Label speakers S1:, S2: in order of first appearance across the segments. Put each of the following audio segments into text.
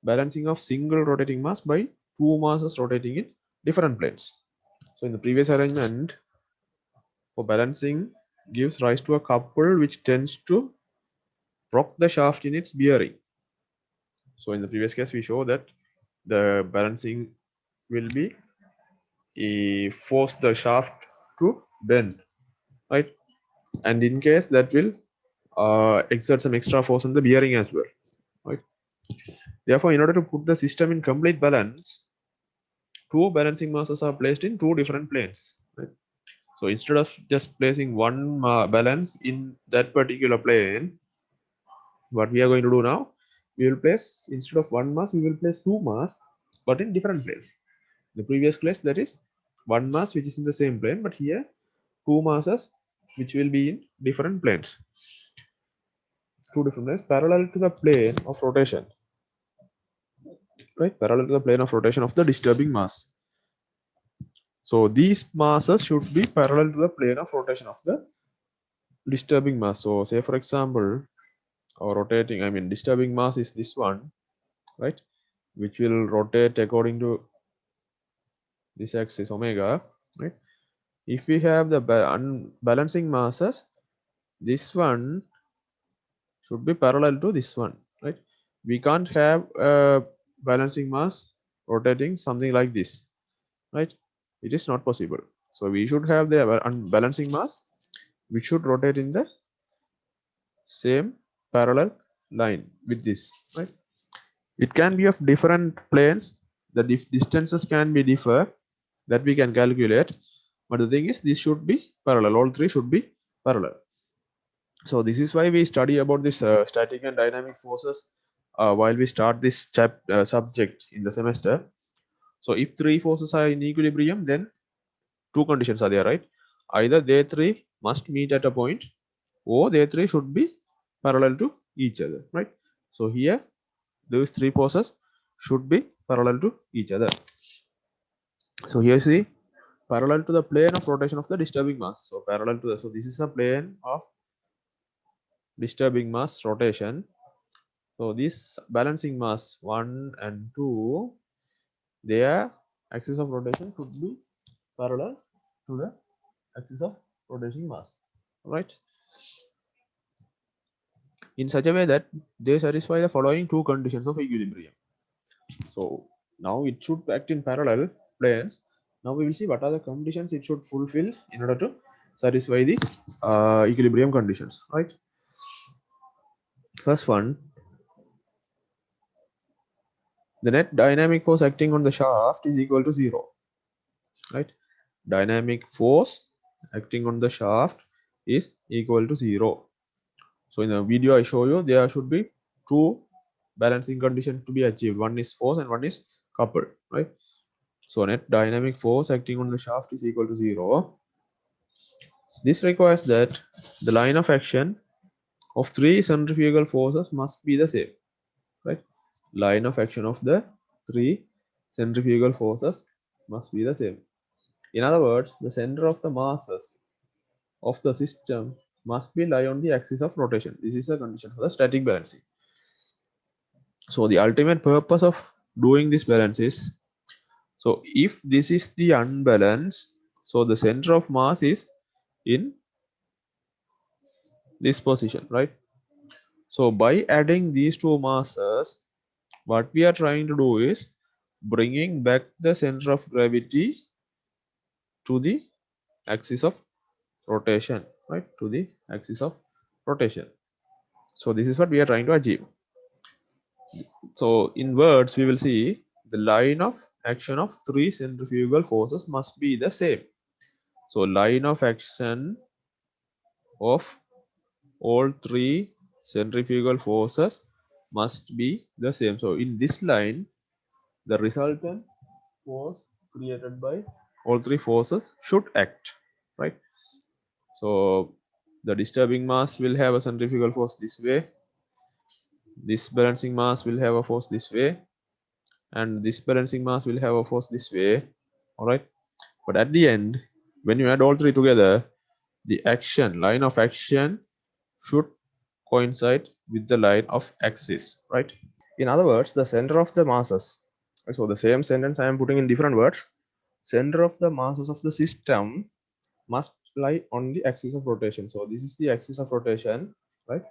S1: balancing of single rotating mass by two masses rotating in different planes. So in the previous arrangement, for balancing gives rise to a couple which tends to rock the shaft in its bearing. So in the previous case, we show that the balancing will be force the shaft to bend, right? And in case that will exert some extra force on the bearing as well, right? Therefore, in order to put the system in complete balance, two balancing masses are placed in two different planes, right? So instead of just placing one balance in that particular plane, what we are going to do now, we will place, instead of one mass, we will place two mass, but in different planes. The previous case, that is one mass which is in the same plane, but here two masses which will be in different planes. Two different planes parallel to the plane of rotation, right? Parallel to the plane of rotation of the disturbing mass. So these masses should be parallel to the plane of rotation of the disturbing mass. So say for example, our rotating, I mean disturbing mass is this one, right? Which will rotate according to this axis omega, right? If we have the unbalancing masses, this one should be parallel to this one, right? We can't have a balancing mass rotating something like this, right? It is not possible. So we should have the unbalancing mass which should rotate in the same parallel line with this, right? It can be of different planes. The distances can be differ, that we can calculate, but the thing is this should be parallel. All three should be parallel. So this is why we study about this static and dynamic forces while we start this subject in the semester. So if three forces are in equilibrium, then two conditions are there, right? Either they three must meet at a point, or they three should be parallel to each other, right? So here those three forces should be parallel to each other. So here see, parallel to the plane of rotation of the disturbing mass. So parallel to the, so this is the plane of disturbing mass rotation. So this balancing mass 1 and 2, their axis of rotation should be parallel to the axis of rotating mass, right? In such a way that they satisfy the following two conditions of equilibrium. So now it should act in parallel planes. Now we will see what are the conditions it should fulfill in order to satisfy the equilibrium conditions, right? First one, the net dynamic force acting on the shaft is equal to 0, right? Dynamic force acting on the shaft is equal to 0. So in the video I show you, there should be two balancing conditions to be achieved. One is force and one is couple, right? So net dynamic force acting on the shaft is equal to 0. This requires that the line of action of three centrifugal forces must be the same, right? Line of action of the three centrifugal forces must be the same. In other words, the center of the masses of the system must be lie on the axis of rotation. This is a condition for the static balancing. So the ultimate purpose of doing this balance is, so if this is the unbalance, so the center of mass is in this position, right? So by adding these two masses, what we are trying to do is bringing back the center of gravity to the axis of rotation, right? To the axis of rotation. So this is what we are trying to achieve. So in words, we will see the line of action of three centrifugal forces must be the same. So line of action of all three centrifugal forces must be the same. So in this line, the resultant force created by all three forces should act, right? So the disturbing mass will have a centrifugal force this way, this balancing mass will have a force this way, and this balancing mass will have a force this way, all right? But at the end, when you add all three together, the action, line of action should coincide with the line of axis, right? In other words, the center of the masses. So the same sentence I am putting in different words. Center of the masses of the system must lie on the axis of rotation. So this is the axis of rotation, right?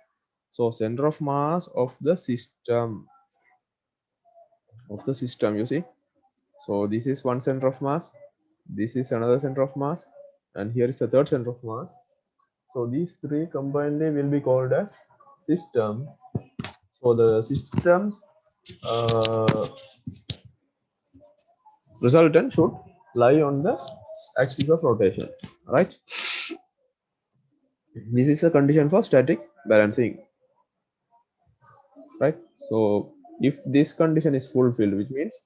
S1: So center of mass of the system, you see. So this is one center of mass, this is another center of mass, and here is the third center of mass. So these three combinedly will be called as system. So the system's resultant should lie on the axis of rotation, right? This is a condition for static balancing, right? So if this condition is fulfilled, which means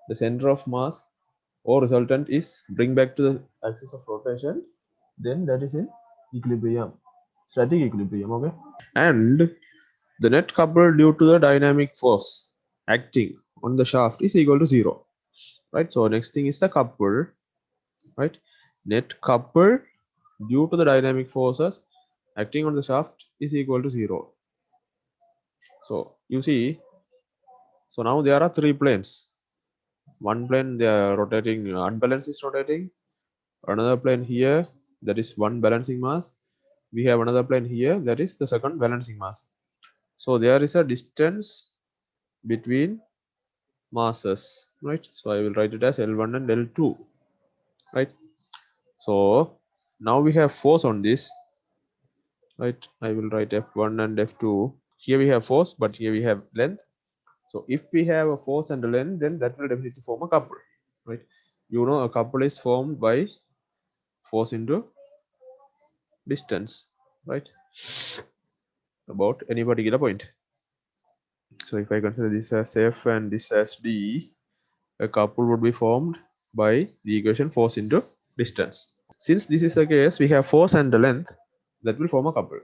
S1: the center of mass or resultant is bring back to the axis of rotation, then that is in equilibrium, static equilibrium, okay? And the net couple due to the dynamic force acting on the shaft is equal to 0, right? So next thing is the couple, right? Net couple due to the dynamic forces acting on the shaft is equal to 0. So you see, so now there are three planes. One plane they are rotating, unbalanced is rotating. Another plane here, that is one balancing mass. We have another plane here, that is the second balancing mass. So there is a distance between masses, right? So I will write it as L1 and L2, right? So now we have force on this, right? I will write F1 and F2. Here we have force, but here we have length. So if we have a force and a length, then that will definitely form a couple, right? You know, a couple is formed by force into distance, right? About any particular point. So if I consider this as F and this as D, a couple would be formed by the equation force into distance. Since this is the case, we have force and the length that will form a couple.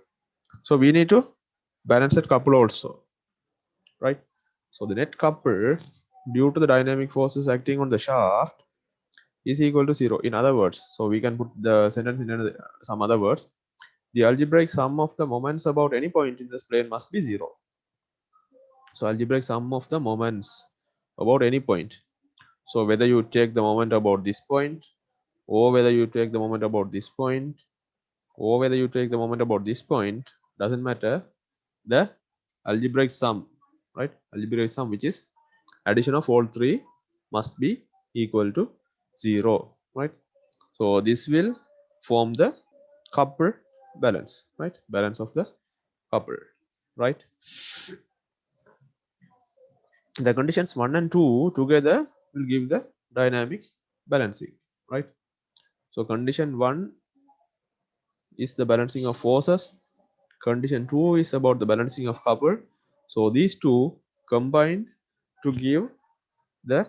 S1: So we need to balance that couple also, right? So the net couple due to the dynamic forces acting on the shaft is equal to 0. In other words, so we can put the sentence in some other words. The algebraic sum of the moments about any point in this plane must be 0. So algebraic sum of the moments about any point. So whether you take the moment about this point, or whether you take the moment about this point, or whether you take the moment about this point, doesn't matter. The algebraic sum, right? Algebraic sum, which is addition of all three, must be equal to 0, right? So this will form the couple balance, right? Balance of the couple, right? The conditions 1 and 2 together will give the dynamic balancing, right? So condition 1 is the balancing of forces, condition 2 is about the balancing of couple. So these two combine to give the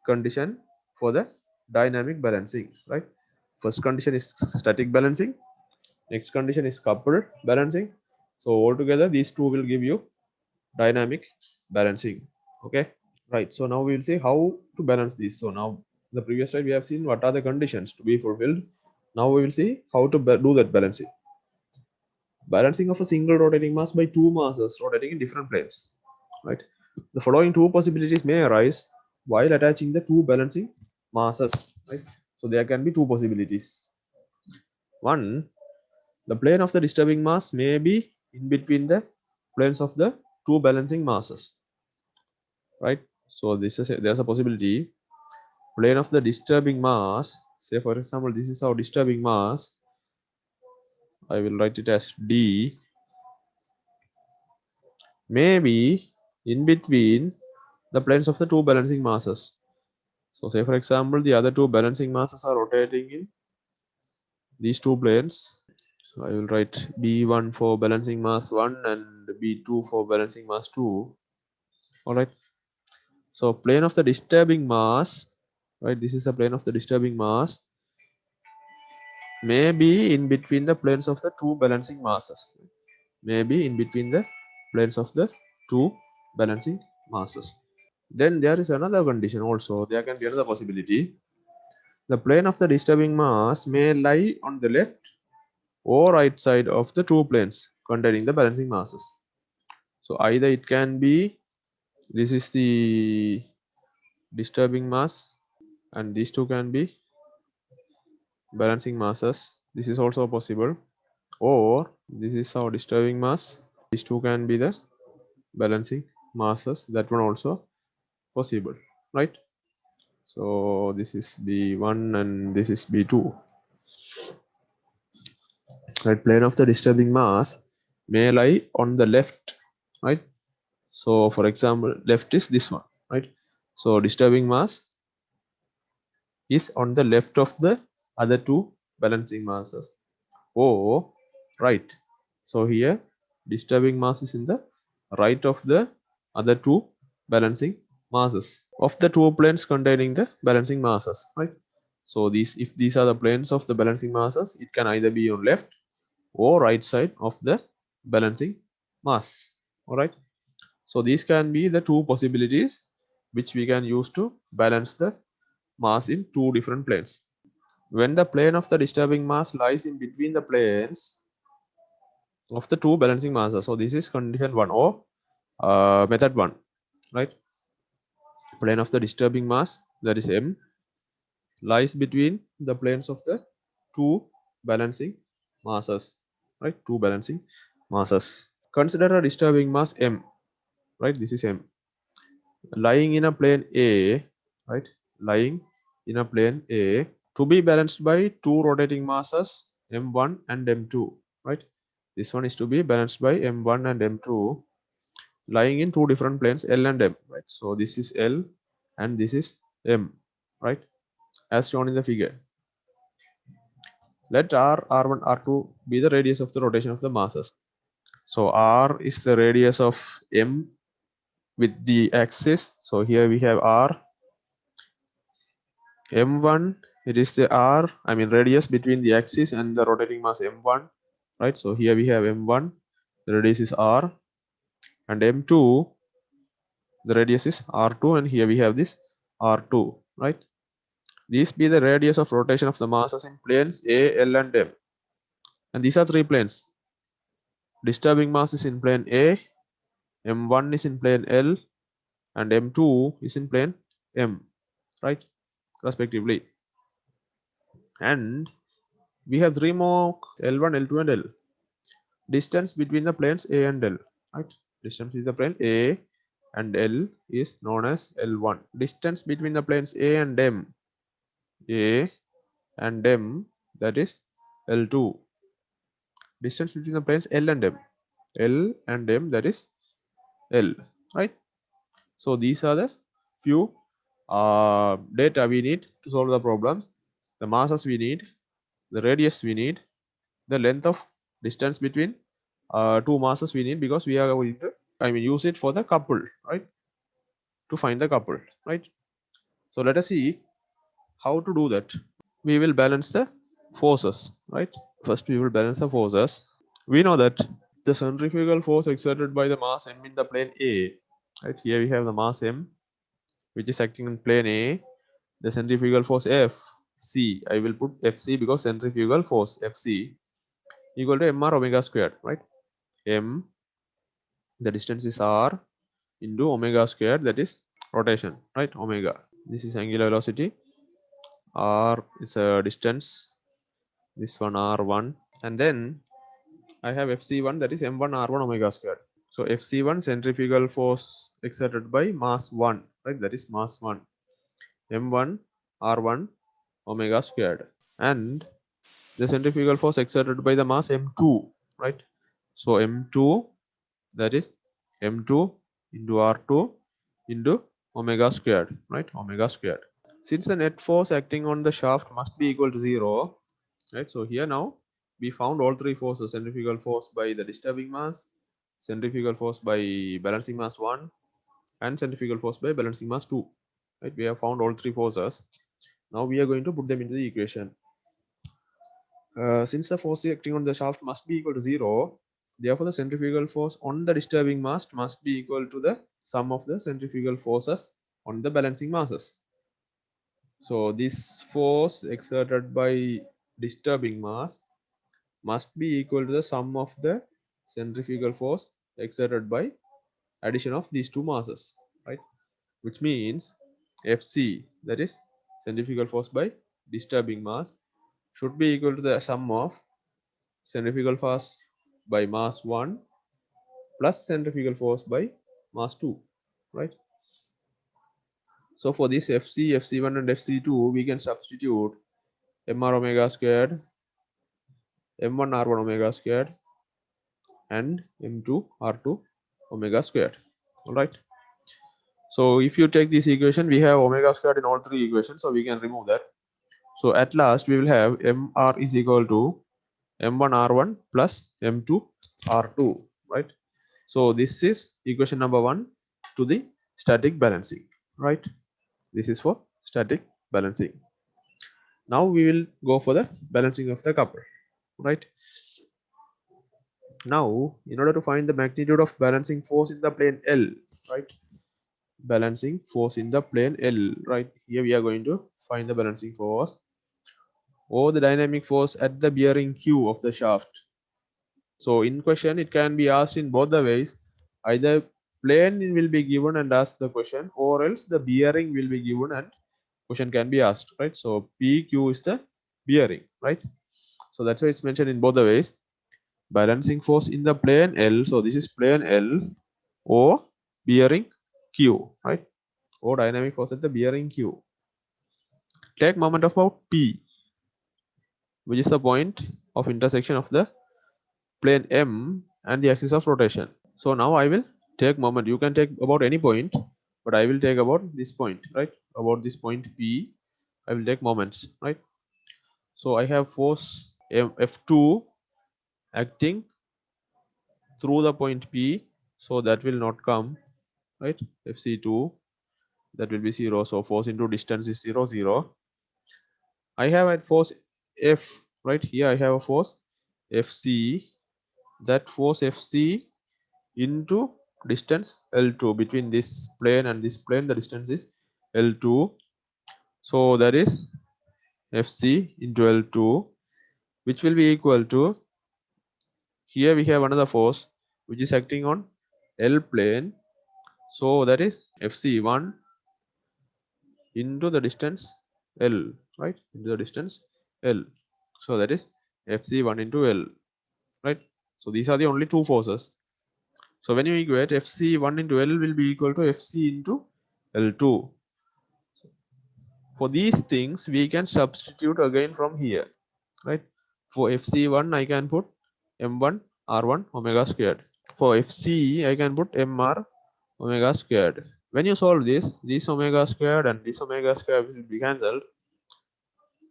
S1: condition for the dynamic balancing, right? First condition is static balancing, next condition is couple balancing. So altogether these two will give you dynamic balancing, okay? Right, so now we will see how to balance this. So now the previous slide we have seen what are the conditions to be fulfilled. Now we will see how to do that balancing. Balancing of a single rotating mass by two masses rotating in different planes, right? The following two possibilities may arise while attaching the two balancing masses, right? So there can be two possibilities. One, the plane of the disturbing mass may be in between the planes of the two balancing masses, right? So there's a possibility plane of the disturbing mass, say for example this is our disturbing mass, I will write it as D, may be in between the planes of the two balancing masses. So say for example the other two balancing masses are rotating in these two planes. So I will write B1 for balancing mass 1 and B2 for balancing mass 2. Alright. So plane of the disturbing mass, right? This is the plane of the disturbing mass, may be in between the planes of the two balancing masses. May be in between the planes of the two balancing masses. Then there is another condition also. There can be another possibility. The plane of the disturbing mass may lie on the left or right side of the two planes containing the balancing masses. So either it can be This is the disturbing mass, and these two can be balancing masses. This is also possible. Or this is our disturbing mass. These two can be the balancing masses. That one also possible, right? So this is B1 and this is B2. Right, plane of the disturbing mass may lie on the left, right? So for example, left is this one, right? So disturbing mass is on the left of the other two balancing masses, or right. So here disturbing mass is in the right of the other two balancing masses of the two planes containing the balancing masses, right? So if these are the planes of the balancing masses, it can either be on left or right side of the balancing mass. All right. So these can be the two possibilities which we can use to balance the mass in two different planes. When the plane of the disturbing mass lies in between the planes of the two balancing masses, so this is condition 1 or method 1, right? Plane of the disturbing mass, that is M, lies between the planes of the two balancing masses, right? Two balancing masses. Consider a disturbing mass M, right? This is M lying in a plane A, right? Lying in a plane A to be balanced by two rotating masses M1 and M2, right? This one is to be balanced by M1 and M2 lying in two different planes L and M, right? So this is L and this is M, right? As shown in the figure. Let R, R1, R2 be the radius of the rotation of the masses. So R is the radius of M with the axis. So here we have R. M1, it is the R, I mean radius between the axis and the rotating mass M1, right? So here we have M1, the radius is R, and M2, the radius is R2, and here we have this R2, right? These be the radius of rotation of the masses in planes A, L, and M. And these are three planes. Disturbing mass is in plane A, M1 is in plane L, and M2 is in plane M, right? Respectively. And we have three more L1, L2, and L. Distance between the planes A and L, right? Distance between the plane A and L is known as L1. Distance between the planes A and M, A and M, that is L2. Distance between the planes L and M, L and M, that is L, right? So these are the few data we need to solve the problems. The masses we need, the radius we need, the length of distance between two masses we need, because we are going to use it for the couple, right? To find the couple, right? So let us see how to do that. We will balance the forces, right? First we will balance the forces. We know that the centrifugal force exerted by the mass m in the plane A, right? Here we have the mass m which is acting in plane A. The centrifugal force Fc, I will put Fc because centrifugal force Fc equal to mr omega squared, right? M, the distance is r, into omega squared, that is rotation, right? Omega, this is angular velocity, r is a distance, this one r1, and then I have Fc1, that is m1 r1 omega squared. So Fc1, centrifugal force exerted by mass 1, right? That is mass 1, m1 r1 omega squared, and the centrifugal force exerted by the mass m2, right? So m2, that is m2 into r2 into omega squared, right? Omega squared. Since the net force acting on the shaft must be equal to 0, right? So here now we found all three forces: centrifugal force by the disturbing mass, centrifugal force by balancing mass 1, and centrifugal force by balancing mass 2, right? We have found all three forces. Now we are going to put them into the equation. Since the force acting on the shaft must be equal to 0, therefore the centrifugal force on the disturbing mass must be equal to the sum of the centrifugal forces on the balancing masses. So this force exerted by disturbing mass must be equal to the sum of the centrifugal force exerted by addition of these two masses. right? Which means Fc, that is centrifugal force by disturbing mass, should be equal to the sum of centrifugal force by mass 1 plus centrifugal force by mass 2, right? So for this Fc, Fc1 and Fc2, we can substitute mr omega squared, m1 r1 omega squared, and m2 r2 omega squared. All right. So if you take this equation, we have omega squared in all three equations, so we can remove that. So at last we will have mr is equal to m1 r1 plus m2 r2, right? So this is equation number 1 to the static balancing, right? This is for static balancing. Now we will go for the balancing of the couple, right? Now in order to find the magnitude of balancing force in the plane L, right? Balancing force in the plane L, right? Here we are going to find the balancing force or the dynamic force at the bearing Q of the shaft. So in question, it can be asked in both the ways. Either plane will be given and asked the question, or else the bearing will be given and question can be asked, right? So PQ is the bearing, right? So that's why it's mentioned in both the ways. Balancing force in the plane L. So this is plane L or bearing Q, right? Or dynamic force at the bearing Q. Take moment about P, which is the point of intersection of the plane M and the axis of rotation. So now I will take moment. You can take about any point, but I will take about this point, right? About this point P, I will take moments, right? So I have force F2 acting through the point P, so that will not come, right? Fc2, that will be 0. So force into distance is 0, 0. I have a force F, right? Here I have a force Fc. That force Fc into distance L2 between this plane and this plane, the distance is L2. So that is Fc into L2, which will be equal to, here we have another force which is acting on L plane. So that is Fc1 into the distance L, right? Into the distance L. So that is Fc1 into L, right? So these are the only two forces. So when you equate, Fc1 into L will be equal to Fc into L2. For these things, we can substitute again from here, right? For Fc1, I can put m1 r1 omega squared. For Fc, I can put mr omega squared. When you solve this omega squared and this omega squared will be cancelled.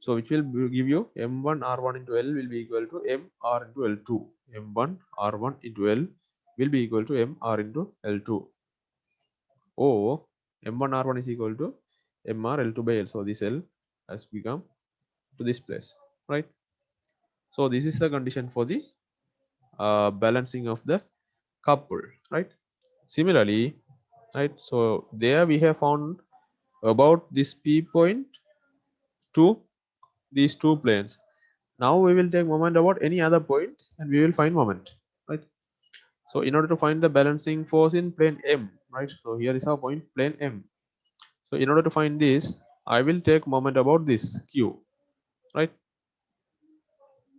S1: So which will give you m1 r1 into L will be equal to mr into L2. m1 r1 into L will be equal to mr into L2. Or m1 r1 is equal to mr L2 by L. So this L has become to this place, right? So this is the condition for the balancing of the couple, right? Similarly, right? So there we have found about this P point to these two planes. Now we will take moment about any other point and we will find moment, right? So in order to find the balancing force in plane M, right? So here is our point, plane M. So in order to find this, I will take moment about this Q, right?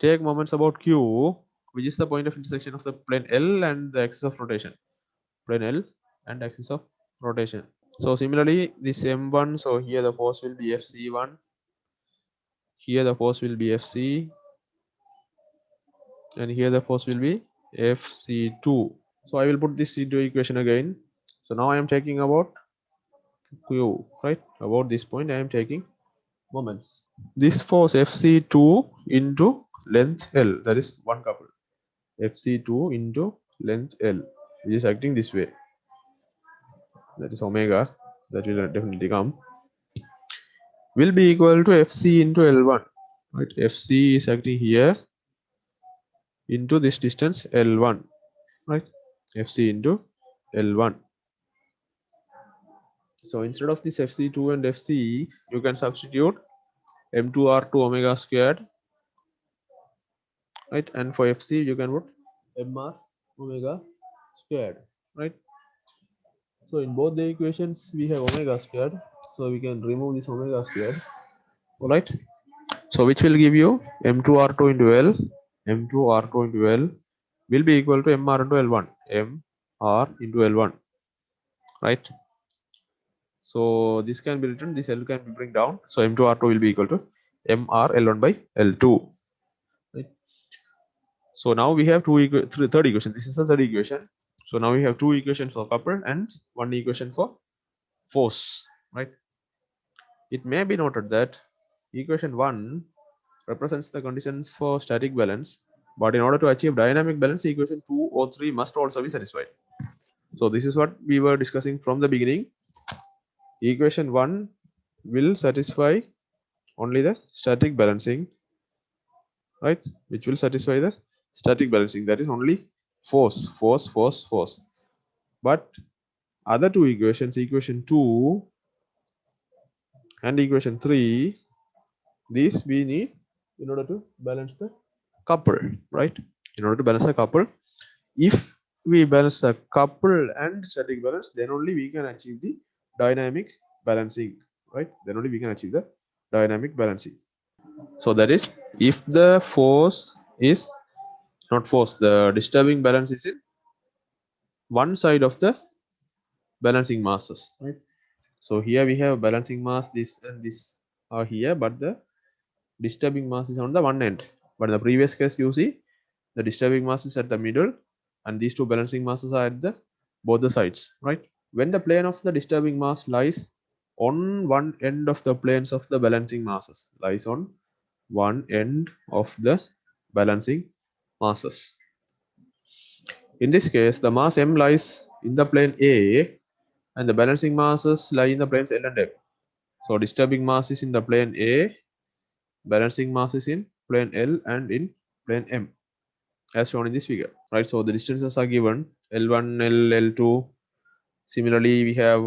S1: Take moments about Q, which is the point of intersection of the plane L and the axis of rotation. Plane L and axis of rotation. So similarly, this M1, so here the force will be Fc1, here the force will be Fc, and here the force will be Fc2. So I will put this into equation again. So now I am taking about Q, right? About this point I am taking moments. This force Fc2 into length L, that is one couple. Fc2 into length L, which is acting this way. That is omega, that will definitely come. Will be equal to Fc into L1, right? Fc is acting here into this distance L1, right? Fc into L1. So instead of this Fc2 and Fc, you can substitute m2r2 omega squared, right? And for Fc, you can put mr omega squared, right? So in both the equations we have omega squared, so we can remove this omega squared. All right, so which will give you m2r2 into L, m2r2 into L will be equal to mr into L1, mr into L1, right? So this can be written, this L can be bring down, so m2r2 will be equal to mr L1 by L2, right? So now we have third equation. This is the third equation. So now we have two equations for couple and one equation for force, right? It may be noted that equation 1 represents the conditions for static balance, but in order to achieve dynamic balance, equation 2 or 3 must also be satisfied. So this is what we were discussing from the beginning. Equation 1 will satisfy only the static balancing, right? Which will satisfy the static balancing, that is only force. But other two equations, equation 2 and equation 3, these we need in order to balance the couple, right? In order to balance the couple, if we balance the couple and static balance, then only we can achieve the dynamic balancing, right? Then only we can achieve the dynamic balancing. So that is, if the force is not force, the disturbing balance is in one side of the balancing masses, right? So here we have balancing mass, this and this are here, but the disturbing mass is on the one end. But in the previous case, you see the disturbing mass is at the middle and these two balancing masses are at the both the sides, right? When the plane of the disturbing mass lies on one end of the planes of the balancing masses, lies on one end of the balancing masses. In this case, the mass m lies in the plane A and the balancing masses lie in the planes L and M. So disturbing mass is in the plane A, balancing mass is in plane L and in plane M, as shown in this figure, right? So the distances are given L1, L2. Similarly, we have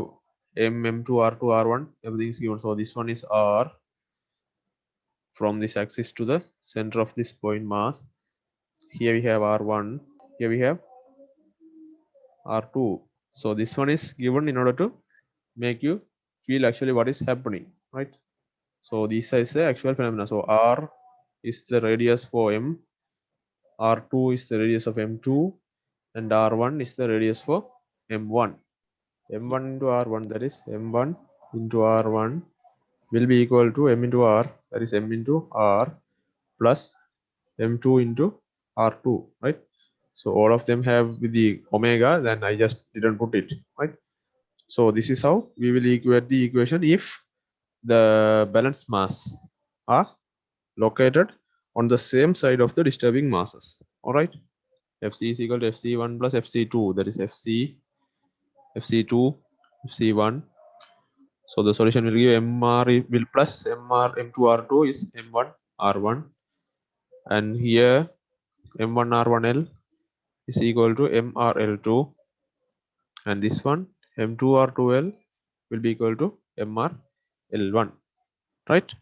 S1: M2, R2, R1. Everything is given. So this one is R from this axis to the center of this point mass. Here we have R1. Here we have R2. So this one is given in order to make you feel actually what is happening, right? So this is the actual phenomena. So R is the radius for M, R2 is the radius of M2, and R1 is the radius for M1. M1 into R1, that is M1 into R1 will be equal to M into R, that is M into R plus M2 into R2, right? So all of them have with the omega, then I just didn't put it, right? So this is how we will equate the equation if the balanced mass are located on the same side of the disturbing masses. All right, Fc is equal to Fc1 plus Fc2, that is Fc2, Fc1. So the solution will give Mr will plus Mr M2R2 is M1 R1, and here M1 R1L is equal to MRL2, and this one M2R2L will be equal to MRL1, right?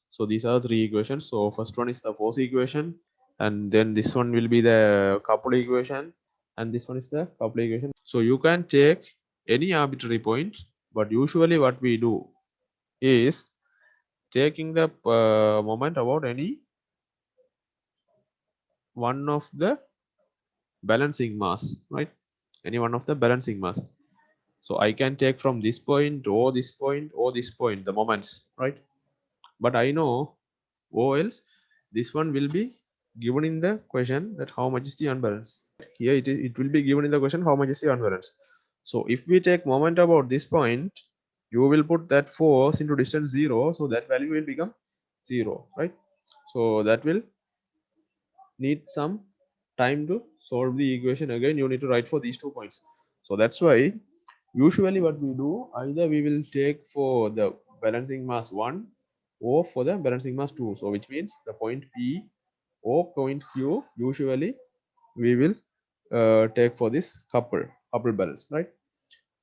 S1: So these are three equations. So first one is the force equation, and then this one will be the couple equation, and this one is the couple equation. So you can take any arbitrary point, but usually what we do is taking the moment about any one of the balancing mass, right? Any one of the balancing mass. So I can take from this point or this point or this point the moments, right? But I know, or else this one will be given in the question that how much is the unbalance. Here it will be given in the question how much is the unbalance. So if we take moment about this point, you will put that force into distance 0, so that value will become 0, right? So that will need some time to solve the equation. Again, you need to write for these 2 points. So that's why usually what we do, either we will take for the balancing mass 1 or for the balancing mass 2. So which means the point P or point Q, usually we will take for this couple balance, right?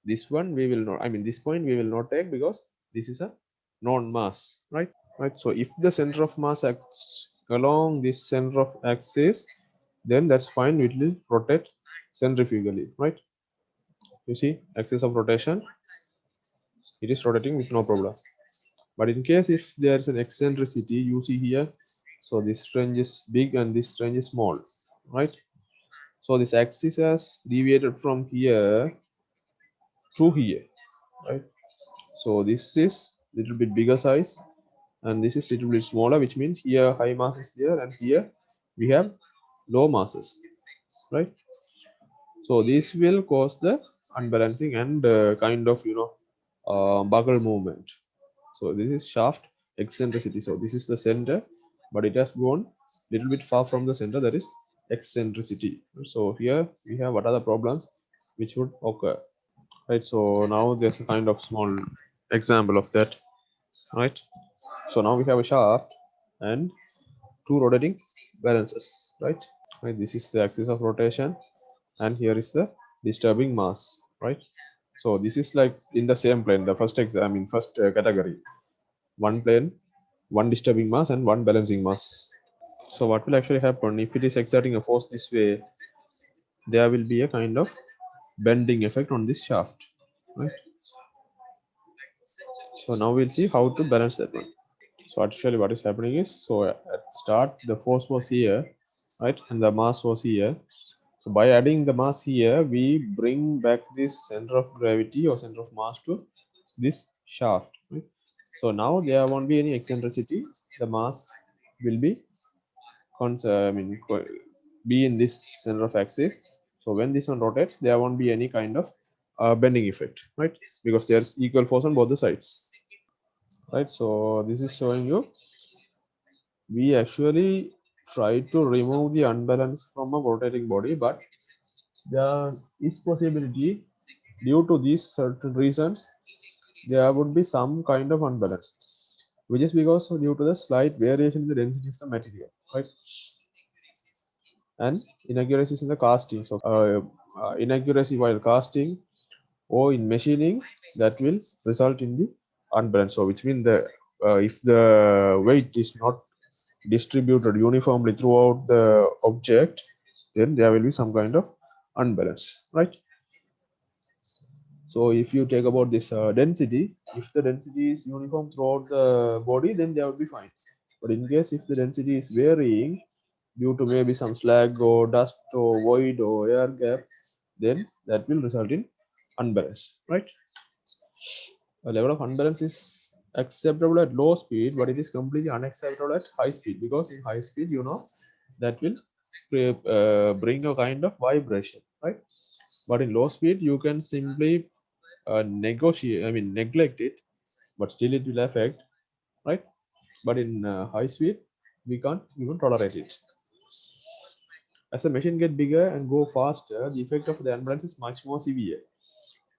S1: This one we will not, I mean this point we will not take because this is a non-mass, right? So if the center of mass acts along this center of axis, then that's fine, it will rotate centrifugally, right? You see, axis of rotation, it is rotating with no problem. But in case if there is an eccentricity, you see here, so this range is big and this range is small, right? So this axis has deviated from here to here, right? So this is little bit bigger size and this is little bit smaller, which means here high mass is there and here we have low masses, right? So this will cause the unbalancing and kind of buckle movement. So this is shaft eccentricity. So this is the center, but it has gone little bit far from the center, that is eccentricity. So here we have what are the problems which would occur, right? So now there's a kind of small example of that, right? So now we have a shaft and two rotating balances, right? Right, this is the axis of rotation and here is the disturbing mass, right? So this is like in the same plane, the first first category, one plane, one disturbing mass and one balancing mass. So what will actually happen if it is exerting a force this way, there will be a kind of bending effect on this shaft, right? So now we'll see how to balance that one. So actually what is happening is, so at start the force was here, right, and the mass was here. So by adding the mass here, we bring back this center of gravity or center of mass to this shaft, right? So now there won't be any eccentricity. The mass will be be in this center of axis. So when this one rotates, there won't be any kind of bending effect, right? Because there's equal force on both the sides, right? So this is showing you we actually try to remove the unbalance from a rotating body, but there is possibility due to these certain reasons there would be some kind of unbalance, which is because due to the slight variation in the density of the material, right? And inaccuracies in the casting. So inaccuracy while casting or in machining, that will result in the unbalance. So which means the if the weight is not distributed uniformly throughout the object, then there will be some kind of unbalance, right? So if you take about this density, if the density is uniform throughout the body, then they would be fine. But in case if the density is varying due to maybe some slag or dust or void or air gap, then that will result in unbalance, right? A level of unbalance is acceptable at low speed, but it is completely unacceptable at high speed, because in high speed, that will bring a kind of vibration, right? But in low speed, you can simply neglect it, but still it will affect, right? But in high speed, we can't even tolerate it. As the machine get bigger and go faster, the effect of the unbalance is much more severe.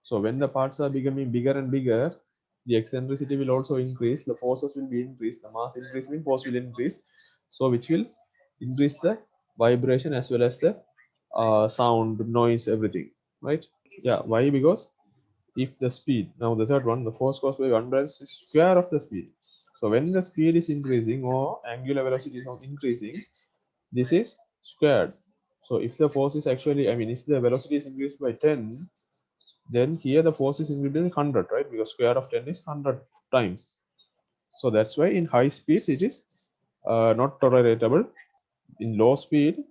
S1: So when the parts are becoming bigger and bigger, the eccentricity will also increase, the forces will be increased, the mass increase means force will increase, so which will increase the vibration as well as the sound, noise, everything, right? Yeah, why? Because if the speed, now the third one, the force caused by unbalance is square of the speed. So when the speed is increasing or angular velocity is increasing, this is squared. So if the force is actually, if the velocity is increased by 10, then here the force is increased by 100, right? Because square of 10 is 100 times. So that's why in high speeds it is not tolerable. In low speed,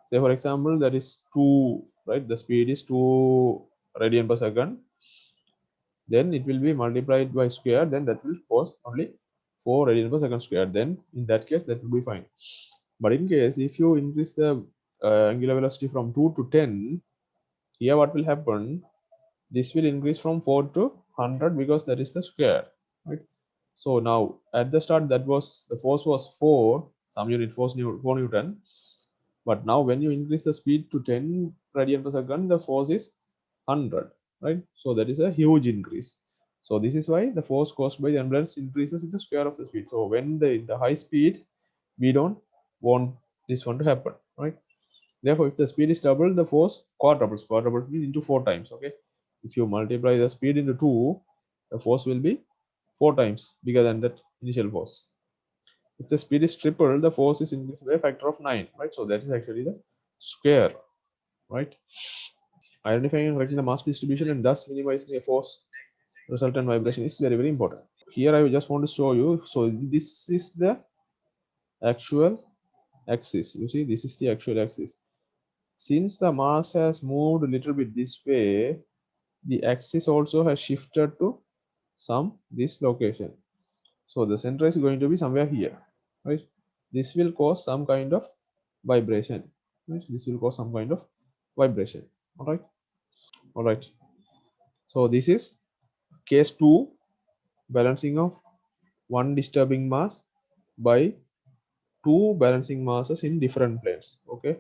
S1: say for example, that is 2, right? The speed is 2 radian per second. Then it will be multiplied by square, then that will cause only 4 radian per second square. Then in that case, that will be fine. But in case if you increase the angular velocity from 2 to 10, here what will happen? This will increase from 4 to 100 because that is the square, right? So now at the start, that was the force was 4, some unit force 4 Newton. But now when you increase the speed to 10 radian per second, the force is 100, right? So that is a huge increase. So this is why the force caused by the unbalance increases with the square of the speed. So when the high speed, we don't want this one to happen, right? Therefore, if the speed is double, the force quadruples. Quadruples means into 4 times. Okay. If you multiply the speed into 2, the force will be 4 times bigger than that initial force. If the speed is triple, the force is increased by a factor of 9, right? So that is actually the square, right? Identifying and correcting the mass distribution and thus minimizing the force resultant vibration is very, very important. Here I just want to show you. So this is the actual axis. You see, this is the actual axis. Since the mass has moved a little bit this way, the axis also has shifted to this location. So the center is going to be somewhere here, right? This will cause some kind of vibration, right? This will cause some kind of vibration. All right. So this is case 2, balancing of one disturbing mass by two balancing masses in different planes. Okay.